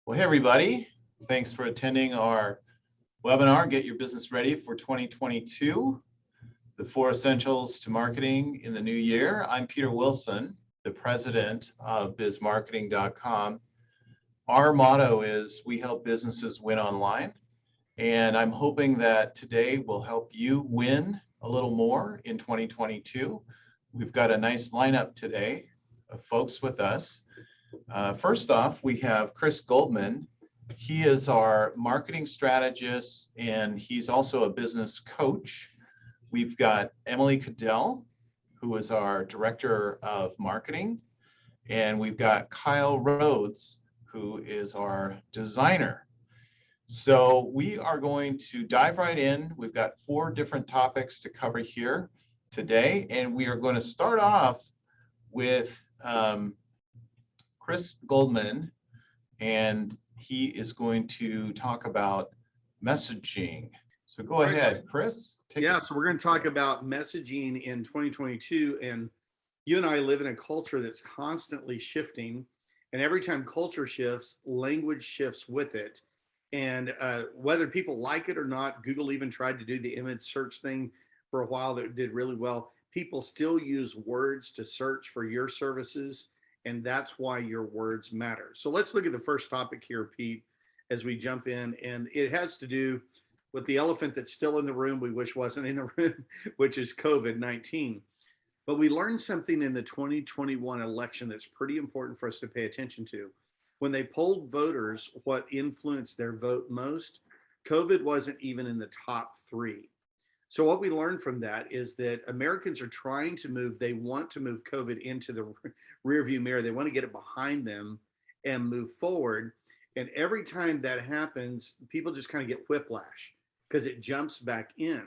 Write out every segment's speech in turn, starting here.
Well, hey, everybody. Thanks for attending our webinar, Get Your Business Ready for 2022, the 4 Essentials to Marketing in the New Year. I'm Peter Wilson, the president of bizmarketing.com. Our motto is we help businesses win online. And I'm hoping that today will help you win a little more in 2022. We've got a nice lineup today of folks with us. First off, we have Chris Goldman. He is our marketing strategist, and he's also a business coach. We've got Emily Cadell, who is our director of marketing. And we've got Kyle Rhodes, who is our designer. So we are going to dive right in. We've got 4 different topics to cover here today, and we are going to start off with Chris Goldman, and he is going to talk about messaging. So go ahead, Chris. So we're going to talk about messaging in 2022, and you and I live in a culture that's constantly shifting, and every time culture shifts, language shifts with it. And whether people like it or not, Google even tried to do the image search thing for a while that did really well. People still use words to search for your services, and that's why your words matter. So let's look at the first topic here, Pete, as we jump in. And it has to do with the elephant that's still in the room, we wish wasn't in the room, which is COVID-19. But we learned something in the 2021 election that's pretty important for us to pay attention to. When they polled voters what influenced their vote most, COVID wasn't even in the top 3. So what we learned from that is that Americans are trying to move, they want to move COVID into the rearview mirror. They want to get it behind them and move forward. And every time that happens, people just kind of get whiplash because it jumps back in.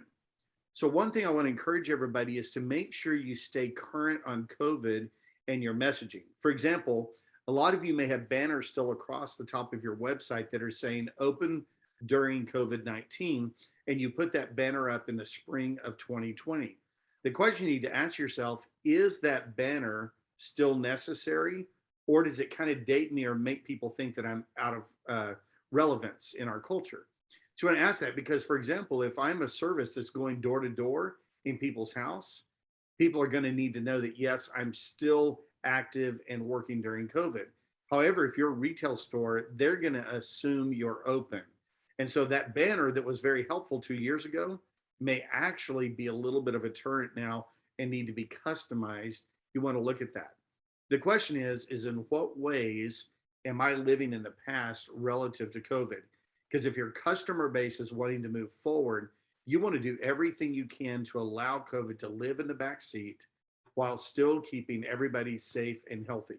So one thing I want to encourage everybody is to make sure you stay current on COVID and your messaging. For example, a lot of you may have banners still across the top of your website that are saying open during COVID-19, and you put that banner up in the spring of 2020. The question you need to ask yourself, is that banner still necessary, or does it kind of date me or make people think that I'm out of relevance in our culture? So I want to ask that because, for example, if I'm a service that's going door to door in people's house, people are going to need to know that, yes, I'm still active and working during COVID. However, if you're a retail store, they're going to assume you're open. And so that banner that was very helpful 2 years ago may actually be a little bit of a turret now and need to be customized. You want to look at that. The question is in what ways am I living in the past relative to COVID? Because if your customer base is wanting to move forward, you want to do everything you can to allow COVID to live in the back seat while still keeping everybody safe and healthy.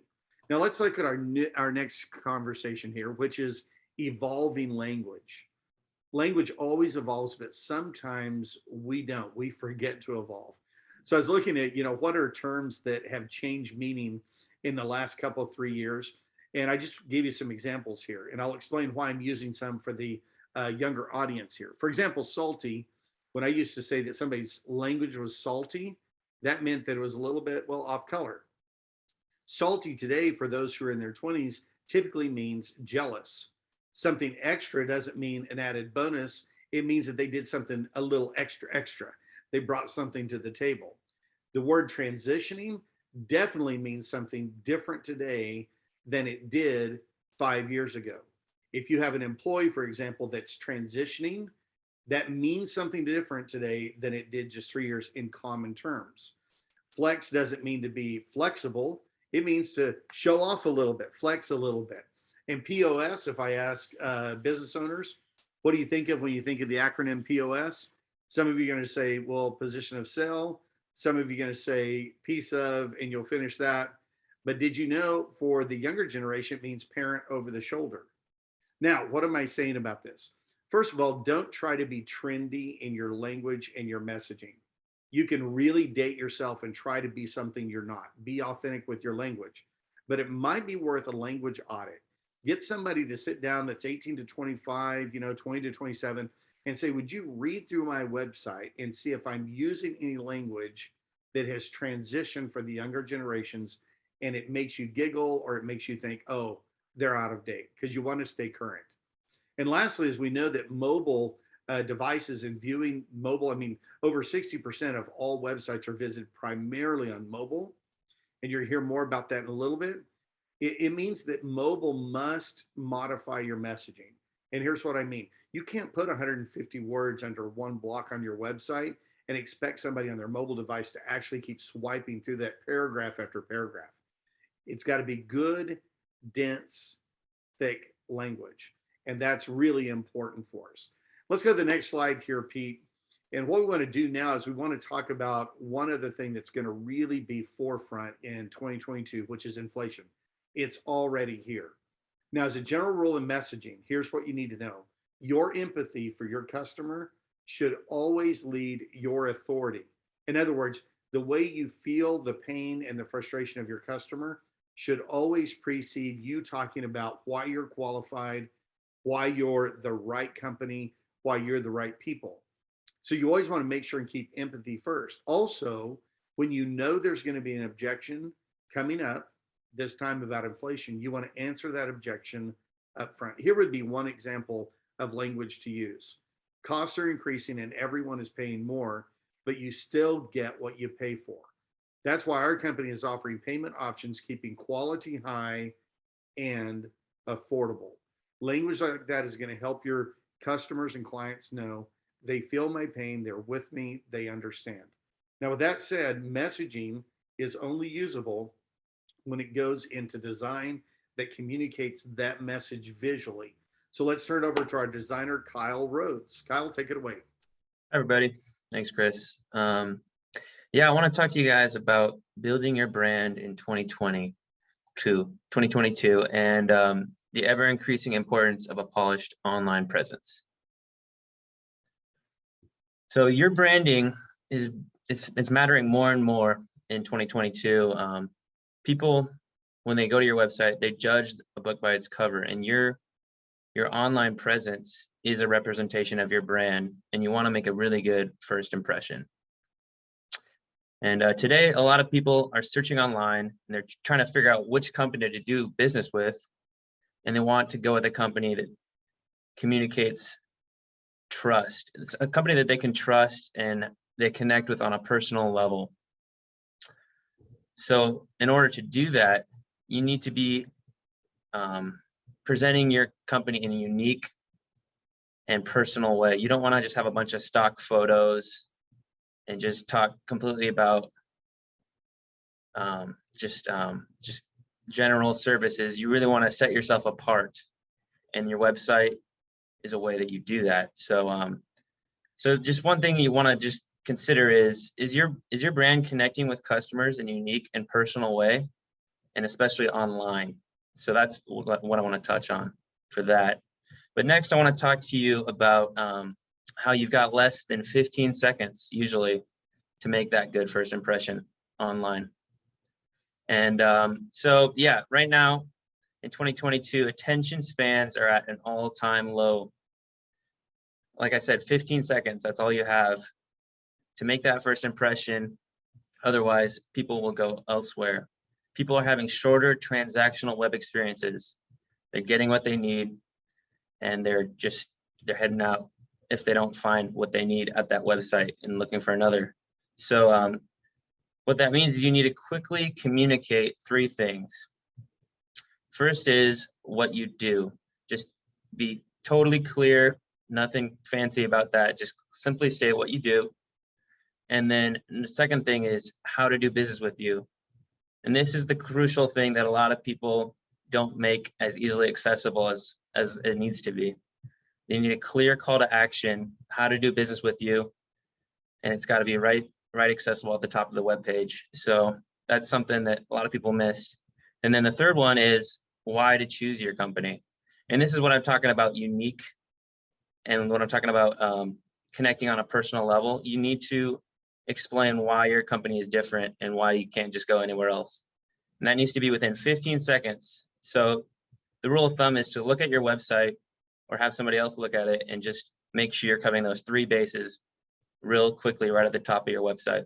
Now let's look at our next conversation here, which is evolving language. Language always evolves, but sometimes we don't. We forget to evolve. So I was looking at, what are terms that have changed meaning in the last couple of 3 years? And I just gave you some examples here, and I'll explain why I'm using some for the younger audience here. For example, salty. When I used to say that somebody's language was salty, that meant that it was a little bit, off color. Salty today, for those who are in their 20s, typically means jealous. Something extra doesn't mean an added bonus. It means that they did something a little extra. They brought something to the table. The word transitioning definitely means something different today than it did 5 years ago. If you have an employee, for example, that's transitioning, that means something different today than it did just 3 years in common terms. Flex doesn't mean to be flexible. It means to show off a little bit, flex a little bit. And POS, if I ask business owners, what do you think of when you think of the acronym POS? Some of you are going to say, position of sale. Some of you are going to say piece of, and you'll finish that. But did you know for the younger generation, it means parent over the shoulder? Now, what am I saying about this? First of all, don't try to be trendy in your language and your messaging. You can really date yourself and try to be something you're not. Be authentic with your language. But it might be worth a language audit. Get somebody to sit down that's 18 to 25, 20 to 27, and say, would you read through my website and see if I'm using any language that has transitioned for the younger generations and it makes you giggle or it makes you think, oh, they're out of date because you want to stay current. And lastly, as we know that mobile devices and viewing mobile, I mean, over 60% of all websites are visited primarily on mobile. And you'll hear more about that in a little bit. It means that mobile must modify your messaging. And here's what I mean. You can't put 150 words under one block on your website and expect somebody on their mobile device to actually keep swiping through that paragraph after paragraph. It's got to be good, dense, thick language. And that's really important for us. Let's go to the next slide here, Pete. And what we want to do now is we want to talk about one other thing that's going to really be forefront in 2022, which is inflation. It's already here. Now, as a general rule in messaging, here's what you need to know. Your empathy for your customer should always lead your authority. In other words, the way you feel the pain and the frustration of your customer should always precede you talking about why you're qualified, why you're the right company, why you're the right people. So you always want to make sure and keep empathy first. Also, when you know there's going to be an objection coming up this time about inflation, you want to answer that objection up front. Here would be one example of language to use. Costs are increasing and everyone is paying more, but you still get what you pay for. That's why our company is offering payment options, keeping quality high and affordable. Language like that is going to help your customers and clients know they feel my pain, they're with me, they understand. Now, with that said, messaging is only usable when it goes into design that communicates that message visually. So let's turn it over to our designer, Kyle Rhodes. Kyle, take it away. Hi, everybody. Thanks, Chris. Yeah, I want to talk to you guys about building your brand in 2022, and the ever-increasing importance of a polished online presence. So your branding it's mattering more and more in 2022. People, when they go to your website, they judge a book by its cover, and your online presence is a representation of your brand, and you want to make a really good first impression. And today, a lot of people are searching online, and they're trying to figure out which company to do business with, and they want to go with a company that communicates trust. It's a company that they can trust and they connect with on a personal level. So in order to do that, you need to be presenting your company in a unique and personal way. You don't want to just have a bunch of stock photos and just talk completely about just general services. You really want to set yourself apart, and your website is a way that you do that. So so just one thing you want to just consider is your brand connecting with customers in a unique and personal way, and especially online. So that's what I want to touch on for that. But next, I want to talk to you about how you've got less than 15 seconds usually to make that good first impression online. And so yeah, right now in 2022, attention spans are at an all-time low. Like I said, 15 seconds, that's all you have to make that first impression. Otherwise, people will go elsewhere. People are having shorter transactional web experiences. They're getting what they need, and they're heading out if they don't find what they need at that website and looking for another. So what that means is you need to quickly communicate three things. First is what you do. Just be totally clear, nothing fancy about that. Just simply state what you do. And then the second thing is how to do business with you. And this is the crucial thing that a lot of people don't make as easily accessible as it needs to be. You need a clear call to action, how to do business with you, and it's got to be right accessible at the top of the web page. So that's something that a lot of people miss. And then the third one is why to choose your company. And this is what I'm talking about, unique, and when I'm talking about connecting on a personal level. You need to explain why your company is different and why you can't just go anywhere else. And that needs to be within 15 seconds. So the rule of thumb is to look at your website or have somebody else look at it and just make sure you're covering those three bases real quickly right at the top of your website.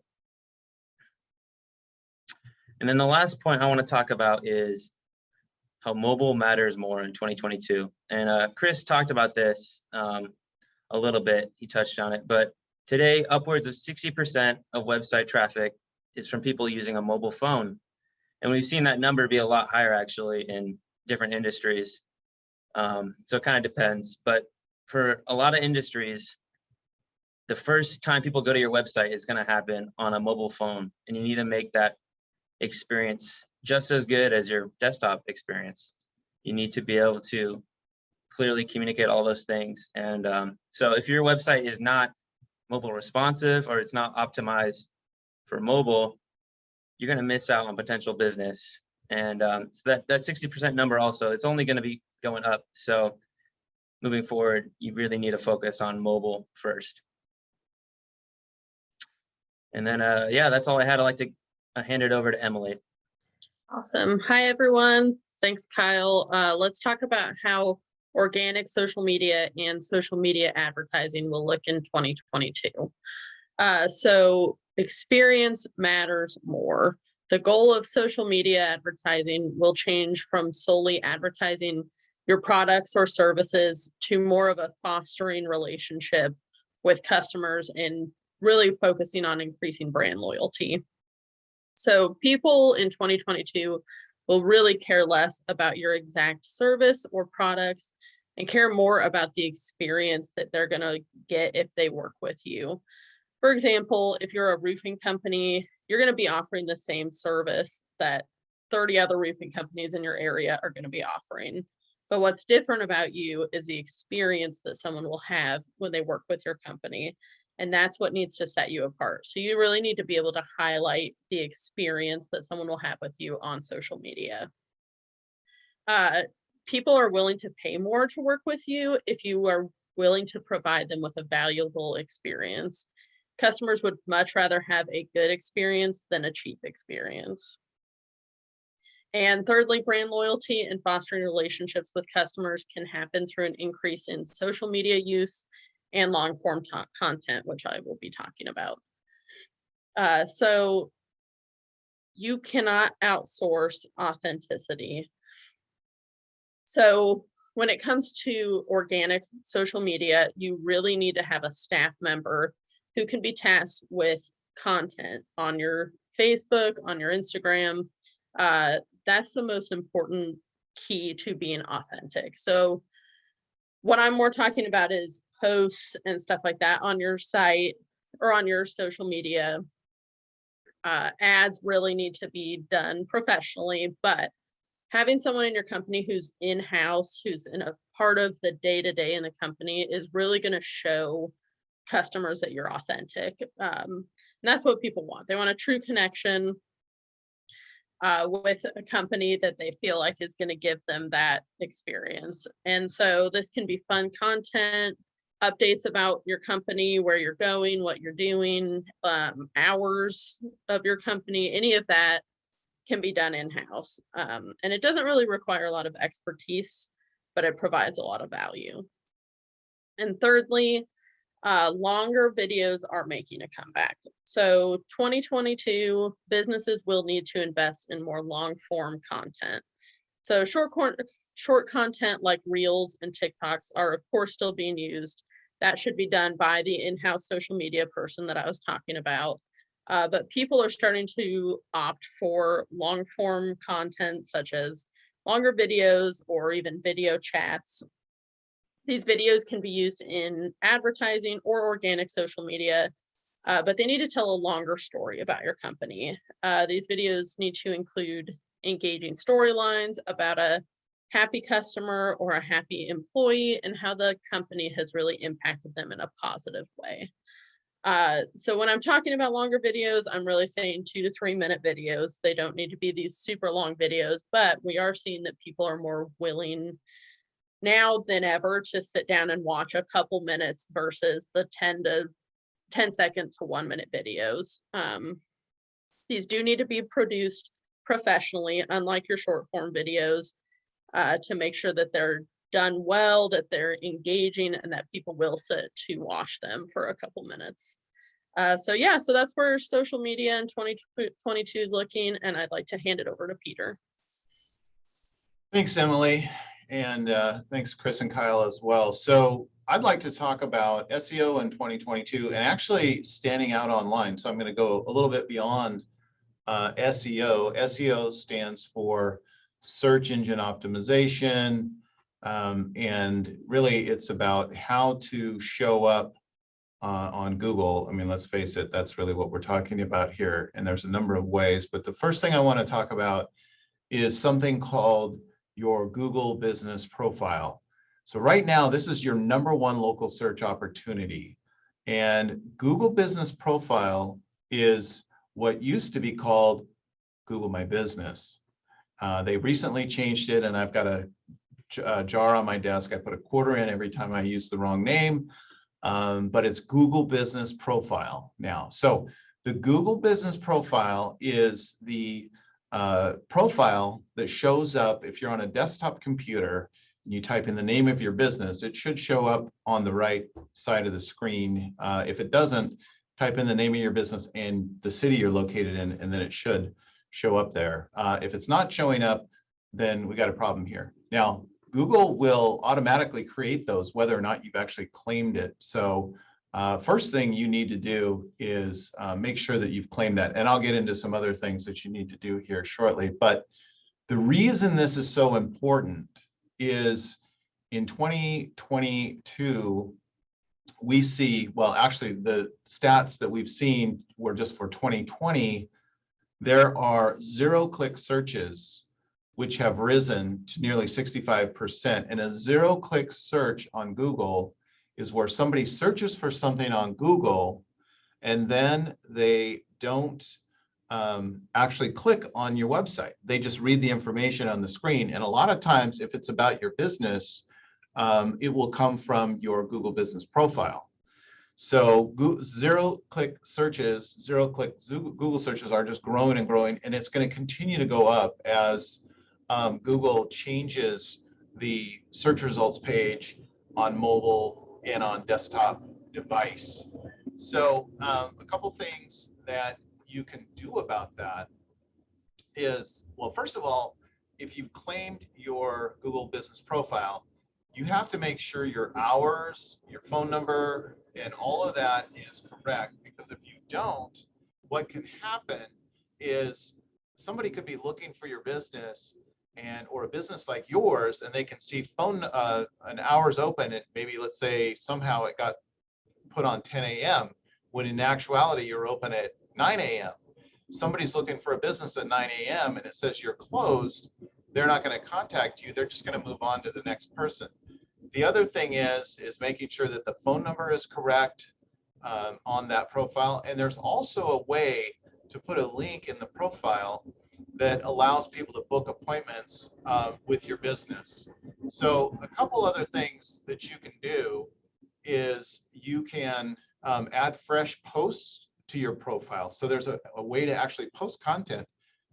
And then the last point I want to talk about is how mobile matters more in 2022. And Chris talked about this a little bit. He touched on it, but today upwards of 60% of website traffic is from people using a mobile phone. And we've seen that number be a lot higher actually in different industries. So it kind of depends, but for a lot of industries, the first time people go to your website is going to happen on a mobile phone, and you need to make that experience just as good as your desktop experience. You need to be able to clearly communicate all those things. And so if your website is not mobile responsive or it's not optimized for mobile, you're going to miss out on potential business. And so that 60% number also, it's only going to be going up. So moving forward, you really need to focus on mobile first. And then, yeah, that's all I had. I'd like to hand it over to Emily. Awesome. Hi, everyone. Thanks, Kyle. Let's talk about how organic social media and social media advertising will look in 2022. So experience matters more. The goal of social media advertising will change from solely advertising your products or services to more of a fostering relationship with customers and really focusing on increasing brand loyalty. So people in 2022 will really care less about your exact service or products and care more about the experience that they're going to get if they work with you. For example, if you're a roofing company, you're going to be offering the same service that 30 other roofing companies in your area are going to be offering. But what's different about you is the experience that someone will have when they work with your company. And that's what needs to set you apart. So you really need to be able to highlight the experience that someone will have with you on social media. People are willing to pay more to work with you if you are willing to provide them with a valuable experience. Customers would much rather have a good experience than a cheap experience. And thirdly, brand loyalty and fostering relationships with customers can happen through an increase in social media use and long form content, which I will be talking about. So you cannot outsource authenticity. So when it comes to organic social media, you really need to have a staff member who can be tasked with content on your Facebook, on your Instagram. That's the most important key to being authentic. So what I'm more talking about is posts and stuff like that on your site or on your social media. Ads really need to be done professionally, but having someone in your company who's in-house, who's in a part of the day-to-day in the company is really going to show customers that you're authentic. And that's what people want. They want a true connection with a company that they feel like is going to give them that experience. And so this can be fun content, updates about your company, where you're going, what you're doing, hours of your company, any of that can be done in-house. And it doesn't really require a lot of expertise, but it provides a lot of value. And thirdly, longer videos are making a comeback. So 2022, businesses will need to invest in more long form content. So short content like Reels and TikToks are of course still being used. That should be done by the in-house social media person that I was talking about. But people are starting to opt for long form content such as longer videos or even video chats. These videos can be used in advertising or organic social media, but they need to tell a longer story about your company. These videos need to include engaging storylines about a happy customer or a happy employee and how the company has really impacted them in a positive way. So when I'm talking about longer videos, I'm really saying 2 to 3 minute videos. They don't need to be these super long videos, but we are seeing that people are more willing now than ever to sit down and watch a couple minutes versus the 10 second to 1 minute videos. These do need to be produced professionally, unlike your short form videos, to make sure that they're done well, that they're engaging, and that people will sit to watch them for a couple minutes. So yeah, so that's where social media in 2022 is looking, and I'd like to hand it over to Peter. Thanks, Emily. And thanks, Chris and Kyle as well. So I'd like to talk about SEO in 2022 and actually standing out online. So I'm going to go a little bit beyond SEO. SEO stands for search engine optimization. And really it's about how to show up on Google. I mean, let's face it, that's really what we're talking about here. And there's a number of ways, but the first thing I want to talk about is something called your Google Business Profile. So right now, this is your #1 local search opportunity. And Google Business Profile is what used to be called Google My Business. They recently changed it, and I've got a jar on my desk. I put a quarter in every time I use the wrong name, but it's Google Business Profile now. So the Google Business Profile is the profile that shows up if you're on a desktop computer and you type in the name of your business. It should show up on the right side of the screen. If it doesn't, type in the name of your business and the city you're located in, and then it should show up there. If it's not showing up, then we got a problem here. Now, Google will automatically create those whether or not you've actually claimed it. So first thing you need to do is make sure that you've claimed that. And I'll get into some other things that you need to do here shortly. But the reason this is so important is in 2022, we see, well, actually the stats that we've seen were just for 2020, there are zero-click searches which have risen to nearly 65%. And a zero-click search on Google is where somebody searches for something on Google and then they don't actually click on your website. They just read the information on the screen. And a lot of times, if it's about your business, it will come from your Google Business Profile. So zero-click searches, zero-click Google searches are just growing and growing, and it's going to continue to go up as Google changes the search results page on mobile and on desktop device. So a couple things that you can do about that is, well, first of all, if you've claimed your Google Business Profile, you have to make sure your hours, your phone number, and all of that is correct, because if you don't, what can happen is somebody could be looking for your business or a business like yours, and they can see phone an hours open, and maybe let's say somehow it got put on 10 a.m. when in actuality you're open at 9 a.m. Somebody's looking for a business at 9 a.m. and it says you're closed. They're not going to contact you. They're just going to move on to the next person. The other thing is making sure that the phone number is correct on that profile. And there's also a way to put a link in the profile that allows people to book appointments with your business. So a couple other things that you can do is you can add fresh posts to your profile. So there's a way to actually post content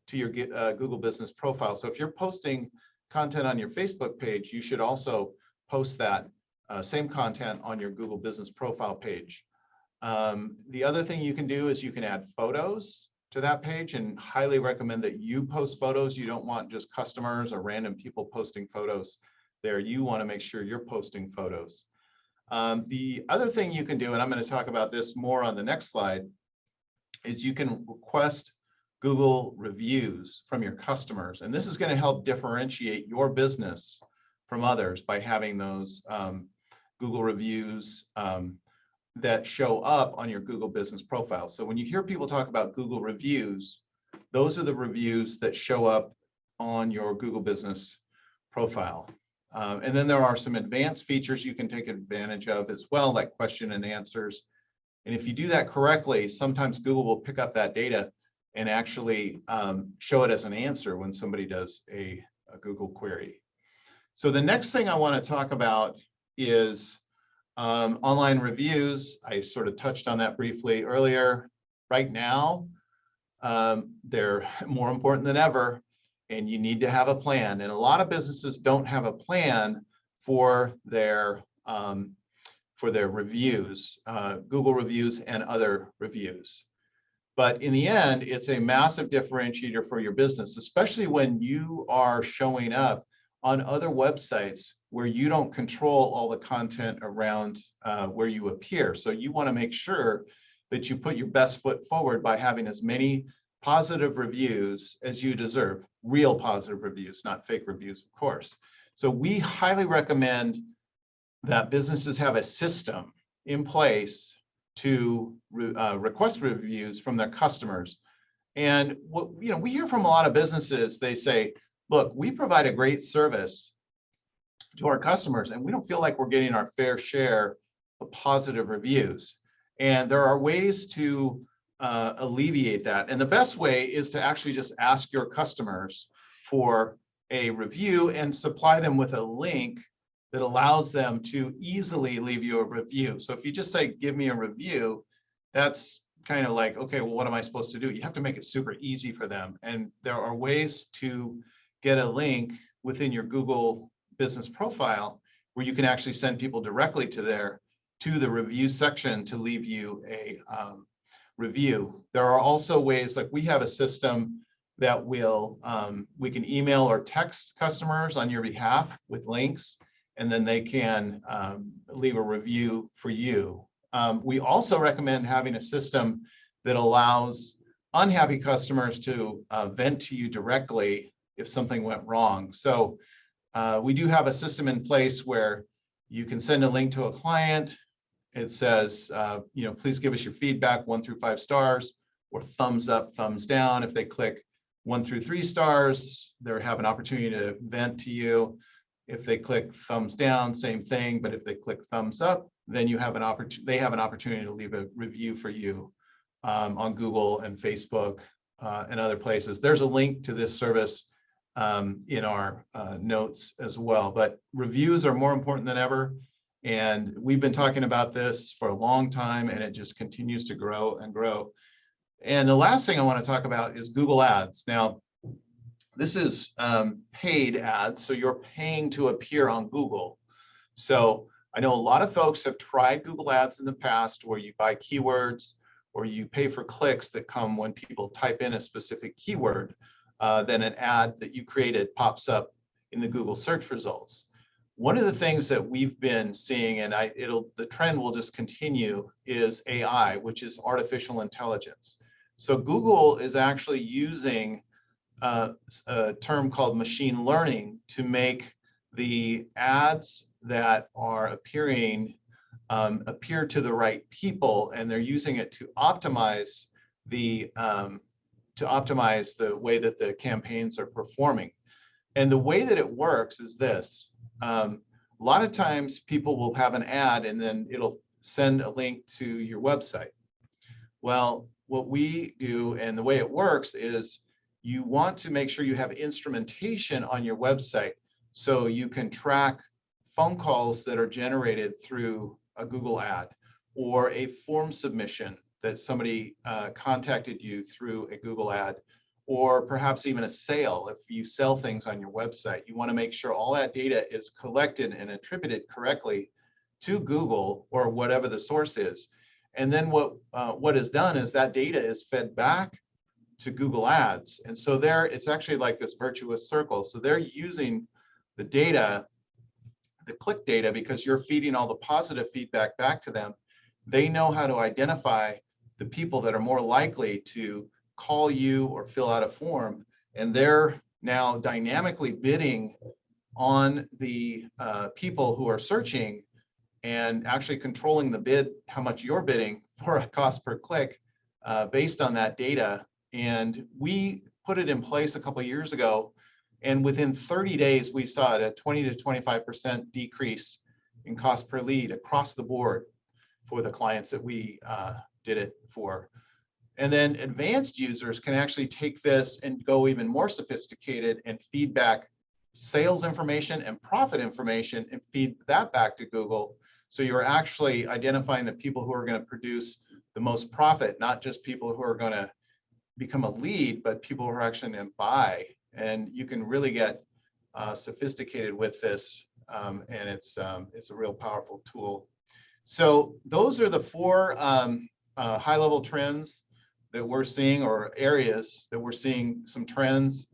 to your Google Business Profile. So if you're posting content on your Facebook page, you should also post that same content on your Google Business Profile page. The other thing you can do is you can add photos to that page, and highly recommend that you post photos. You don't want just customers or random people posting photos there. You want to make sure you're posting photos. The other thing you can do, and I'm going to talk about this more on the next slide, is you can request Google reviews from your customers. And this is going to help differentiate your business from others by having those Google reviews that show up on your Google Business Profile. So when you hear people talk about Google reviews, those are the reviews that show up on your Google Business Profile. And then there are some advanced features you can take advantage of as well, like question and answers. And if you do that correctly, sometimes Google will pick up that data and actually show it as an answer when somebody does a Google query. So the next thing I want to talk about is online reviews. I sort of touched on that briefly earlier. Right now, they're more important than ever, and you need to have a plan. And a lot of businesses don't have a plan for their reviews, Google reviews and other reviews. But in the end, it's a massive differentiator for your business, especially when you are showing up on other websites where you don't control all the content around where you appear. So you want to make sure that you put your best foot forward by having as many positive reviews as you deserve, real positive reviews, not fake reviews, of course. So we highly recommend that businesses have a system in place to request reviews from their customers. And what, you know, we hear from a lot of businesses, they say, look, we provide a great service to our customers and we don't feel like we're getting our fair share of positive reviews. And there are ways to alleviate that. And the best way is to actually just ask your customers for a review and supply them with a link that allows them to easily leave you a review. So if you just say, give me a review, that's kind of like, okay, well, what am I supposed to do? You have to make it super easy for them. And there are ways to get a link within your Google business profile where you can actually send people directly to the review section to leave you a review. There are also ways, like we have a system that will, we can email or text customers on your behalf with links, and then they can leave a review for you. We also recommend having a system that allows unhappy customers to vent to you directly if something went wrong. So we do have a system in place where you can send a link to a client. It says, you know, please give us your feedback, 1 through 5 stars, or thumbs up, thumbs down. If they click 1 through 3 stars, they have an opportunity to vent to you. If they click thumbs down, same thing. But if they click thumbs up, then you have an they have an opportunity to leave a review for you on Google and Facebook and other places. There's a link to this service in our notes as well. But reviews are more important than ever. And we've been talking about this for a long time, and it just continues to grow and grow. And the last thing I want to talk about is Google Ads. Now, this is paid ads, so you're paying to appear on Google. So I know a lot of folks have tried Google Ads in the past where you buy keywords or you pay for clicks that come when people type in a specific keyword, then an ad that you created pops up in the Google search results. One of the things that we've been seeing, and the trend will just continue, is AI, which is artificial intelligence. So Google is actually using a term called machine learning to make the ads that are appearing appear to the right people, and they're using it to optimize the way that the campaigns are performing. And the way that it works is this. A lot of times people will have an ad and then it'll send a link to your website. Well, what we do and the way it works is you want to make sure you have instrumentation on your website so you can track phone calls that are generated through a Google ad or a form submission that somebody contacted you through a Google ad, or perhaps even a sale. If you sell things on your website, you want to make sure all that data is collected and attributed correctly to Google or whatever the source is. And then what is done is that data is fed back to Google Ads. And so it's actually like this virtuous circle. So they're using the data, the click data, because you're feeding all the positive feedback back to them. They know how to identify the people that are more likely to call you or fill out a form, and they're now dynamically bidding on the people who are searching and actually controlling the bid, how much you're bidding for a cost per click based on that data. And we put it in place a couple of years ago, and within 30 days, we saw a 20 to 25% decrease in cost per lead across the board for the clients that we did it for. And then advanced users can actually take this and go even more sophisticated and feed back sales information and profit information and feed that back to Google. So you're actually identifying the people who are going to produce the most profit, not just people who are going to become a lead, but people who are actually going to buy. And you can really get sophisticated with this, and it's a real powerful tool. So those are the 4 high-level trends that we're seeing, or areas that we're seeing some trends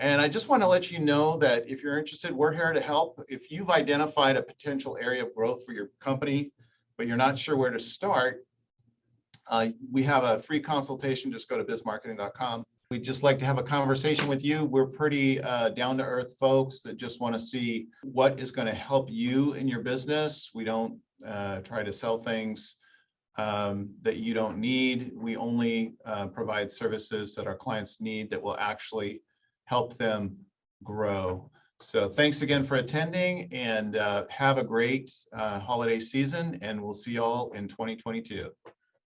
And I just want to let you know that if you're interested, we're here to help. If you've identified a potential area of growth for your company, but you're not sure where to start, we have a free consultation. Just go to bizmarketing.com. We'd just like to have a conversation with you. We're pretty down-to-earth folks that just want to see what is going to help you in your business. We don't try to sell things that you don't need. We only provide services that our clients need that will actually help them grow. So thanks again for attending, and have a great holiday season, and we'll see you all in 2022.